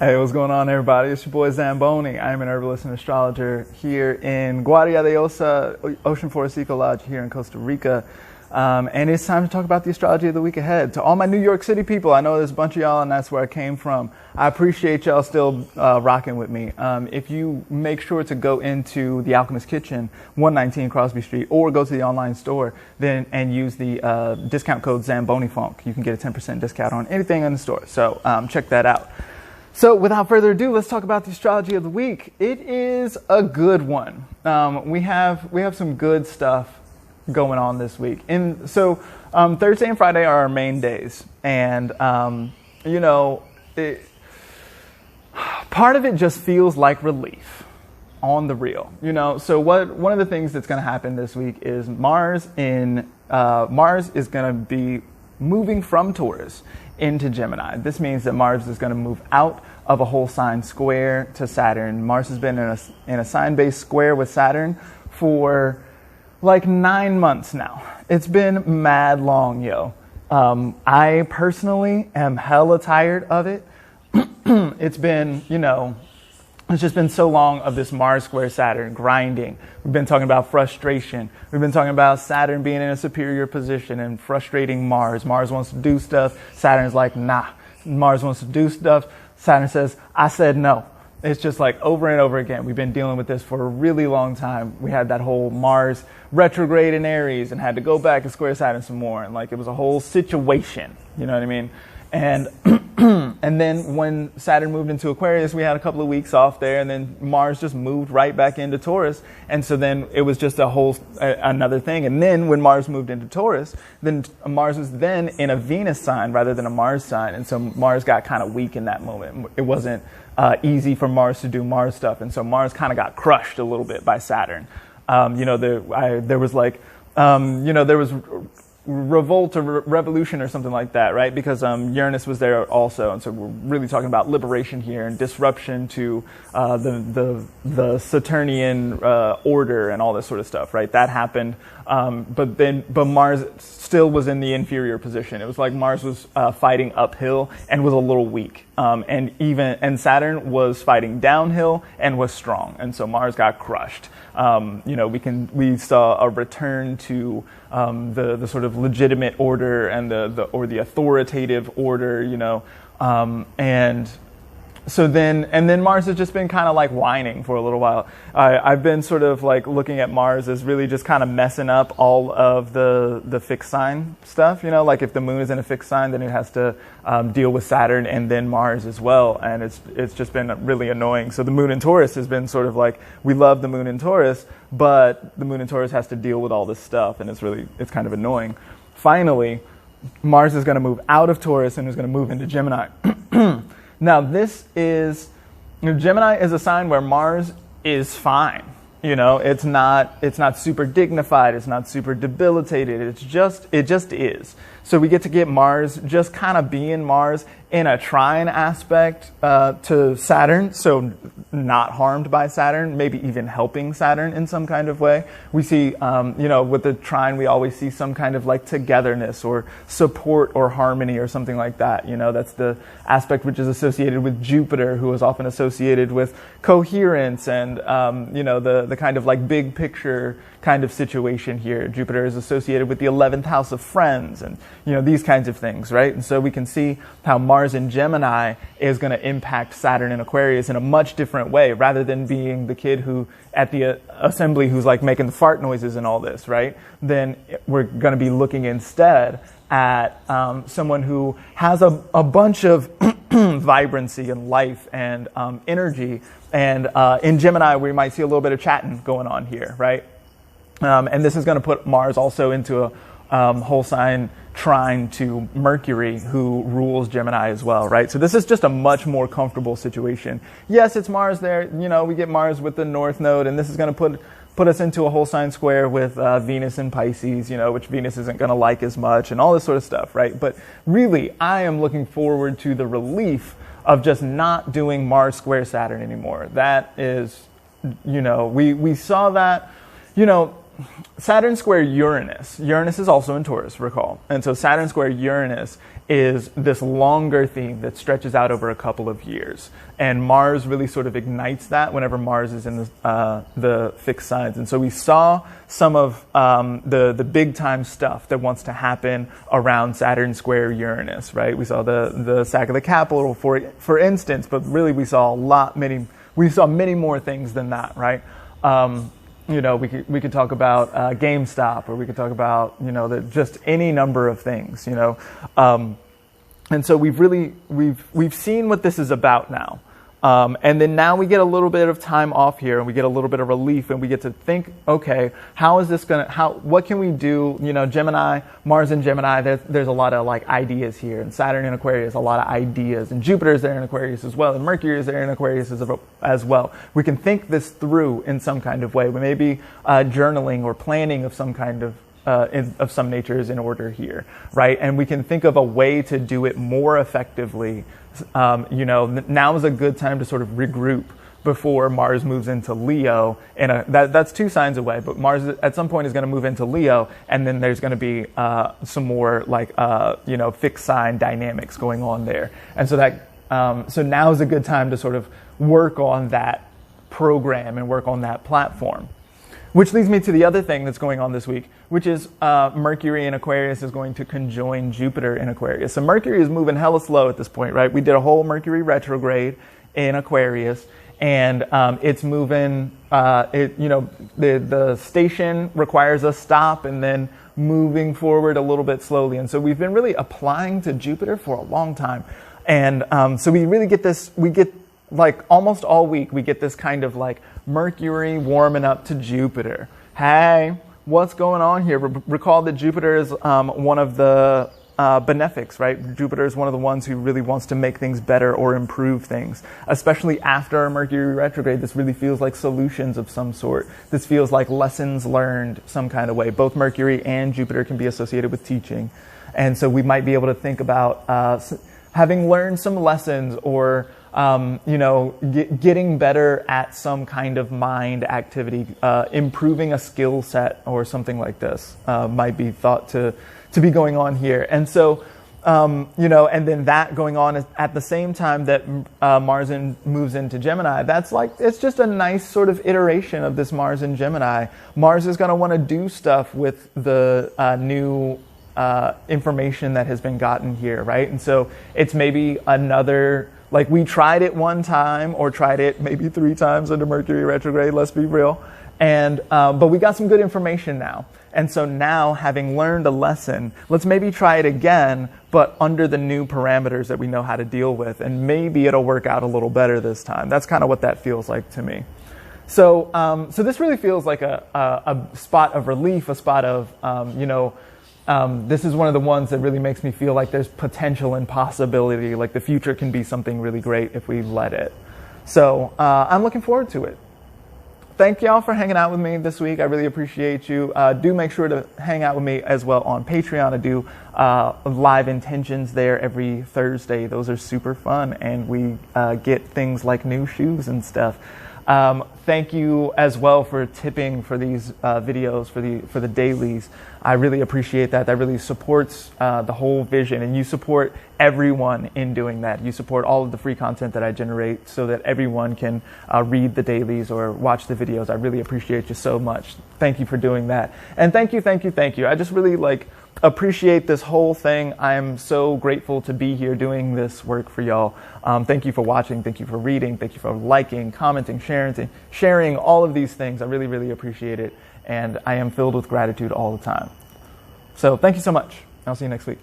Hey, what's going on, everybody? It's your boy Zamboni. I'm an herbalist and astrologer here in Guardia de Osa, Ocean Forest Eco Lodge here in Costa Rica. And it's time to talk about the astrology of the week ahead. To all my New York City people, I know there's a bunch of y'all and that's where I came from. I appreciate y'all still rocking with me. If you make sure to go into the Alchemist Kitchen, 119 Crosby Street, or go to the online store then and use the discount code ZamboniFunk, you can get a 10% discount on anything in the store. So check that out. So without further ado, let's talk about the astrology of the week. It is a good one. We have some good stuff going on this week. And so Thursday and Friday are our main days. And, part of it just feels like relief on the real. So one of the things that's going to happen this week is Mars is going to be moving from Taurus into Gemini. This means that Mars is going to move out of a whole sign square to Saturn. Mars has been in a sign-based square with Saturn for like 9 months now. It's been mad long, yo. I personally am hella tired of it. It's been, it's just been so long of this Mars square Saturn grinding. We've been talking about frustration. We've been talking about Saturn being in a superior position and frustrating Mars. Mars wants to do stuff. Saturn's like, nah. Mars wants to do stuff. Saturn says, I said no. It's just like over and over again. We've been dealing with this for a really long time. We had that whole Mars retrograde in Aries and had to go back and square Saturn some more. And it was a whole situation. You know what I mean? And and then when Saturn moved into Aquarius, we had a couple of weeks off there, and then Mars just moved right back into Taurus. And so then it was just another thing. And then when Mars moved into Taurus, then Mars was then in a Venus sign rather than a Mars sign. And so Mars got kind of weak in that moment. It wasn't easy for Mars to do Mars stuff. And so Mars kind of got crushed a little bit by Saturn. There was revolt or revolution or something like that, right? Because Uranus was there also, and so we're really talking about liberation here and disruption to the Saturnian order and all this sort of stuff, right? That happened, but Mars still was in the inferior position. It was like Mars was fighting uphill and was a little weak, and Saturn was fighting downhill and was strong, and so Mars got crushed. We saw a return to the sort of legitimate order and the authoritative order, and so then Mars has just been kind of like whining for a little while. I've been sort of like looking at Mars as really just kind of messing up all of the fixed sign stuff, like if the moon is in a fixed sign, then it has to deal with Saturn and then Mars as well. And it's just been really annoying. So the moon in Taurus has been sort of like, we love the moon in Taurus, but the moon in Taurus has to deal with all this stuff. And it's kind of annoying. Finally, Mars is going to move out of Taurus and is going to move into Gemini. Now, Gemini is a sign where Mars is fine. It's not super dignified. It's not super debilitated. It just is. So we get to get Mars just kind of being Mars in a trine aspect to Saturn. So not harmed by Saturn, maybe even helping Saturn in some kind of way. We see, with the trine, we always see some kind of like togetherness or support or harmony or something like that. That's the aspect which is associated with Jupiter, who is often associated with coherence and, the kind of like big picture kind of situation here. Jupiter is associated with the 11th house of friends and, these kinds of things, right? And so we can see how Mars in Gemini is going to impact Saturn in Aquarius in a much different way, rather than being the kid who at the assembly who's like making the fart noises and all this, right? Then we're going to be looking instead at someone who has a bunch of vibrancy and life and energy. And in Gemini, we might see a little bit of chatting going on here, right? And this is going to put Mars also into a whole sign trine to Mercury, who rules Gemini as well, right? So this is just a much more comfortable situation. Yes, it's Mars there. We get Mars with the North Node, and this is going to put us into a whole sign square with Venus and Pisces, which Venus isn't going to like as much and all this sort of stuff, right? But really, I am looking forward to the relief of just not doing Mars square Saturn anymore. That is, we saw that, Saturn square Uranus. Uranus is also in Taurus, recall. And so Saturn square Uranus is this longer theme that stretches out over a couple of years. And Mars really sort of ignites that whenever Mars is in the fixed signs. And so we saw some of the big time stuff that wants to happen around Saturn square Uranus, right? We saw the sack of the Capitol, for instance, but really we saw many more things than that, right? We could talk about GameStop, or we could talk about just any number of things, and so we've seen what this is about now, and then now we get a little bit of time off here, and we get a little bit of relief, and we get to think, okay, what can we do? Gemini, Mars in Gemini, there's a lot of like ideas here, and Saturn in Aquarius, a lot of ideas, and Jupiter's there in Aquarius as well, and Mercury is there in Aquarius as well. We can think this through in some kind of way. We may be journaling or planning of some kind of some nature is in order here, right? And we can think of a way to do it more effectively. Now is a good time to sort of regroup before Mars moves into Leo. And that's 2 signs away, but Mars at some point is going to move into Leo, and then there's going to be some more fixed sign dynamics going on there. And so now is a good time to sort of work on that program and work on that platform. Which leads me to the other thing that's going on this week, which is Mercury in Aquarius is going to conjoin Jupiter in Aquarius. So Mercury is moving hella slow at this point, right? We did a whole Mercury retrograde in Aquarius, and it's moving. The station requires a stop and then moving forward a little bit slowly. And so we've been really applying to Jupiter for a long time, and so we really get this. We get like almost all week we get this kind of like Mercury warming up to Jupiter. Hey, what's going on here? Recall that Jupiter is one of the benefics, right? Jupiter is one of the ones who really wants to make things better or improve things. Especially after a Mercury retrograde, this really feels like solutions of some sort. This feels like lessons learned some kind of way. Both Mercury and Jupiter can be associated with teaching. And so we might be able to think about having learned some lessons, or getting better at some kind of mind activity, improving a skill set or something like this might be thought to be going on here. And so, and then that going on at the same time that Mars moves into Gemini. It's just a nice sort of iteration of this Mars in Gemini. Mars is going to want to do stuff with the new information that has been gotten here, right? And so it's maybe another, like we tried it one time, or tried it maybe 3 times under Mercury retrograde, let's be real. And but we got some good information now. And so now, having learned a lesson, let's maybe try it again, but under the new parameters that we know how to deal with. And maybe it'll work out a little better this time. That's kind of what that feels like to me. So this really feels like a spot of relief, a spot of, this is one of the ones that really makes me feel like there's potential and possibility, like the future can be something really great if we let it. So I'm looking forward to it. Thank y'all for hanging out with me this week. I really appreciate you. Do make sure to hang out with me as well on Patreon. I do live intentions there every Thursday. Those are super fun, and we get things like new shoes and stuff. Thank you as well for tipping for these videos, for the dailies. I really appreciate that. That really supports the whole vision, and you support everyone in doing that. You support all of the free content that I generate so that everyone can read the dailies or watch the videos. I really appreciate you so much. Thank you for doing that. And thank you. I just really appreciate this whole thing. I am so grateful to be here doing this work for y'all. Thank you for watching. Thank you for reading. Thank you for liking, commenting, sharing all of these things. I really, really appreciate it. And I am filled with gratitude all the time. So thank you so much. I'll see you next week.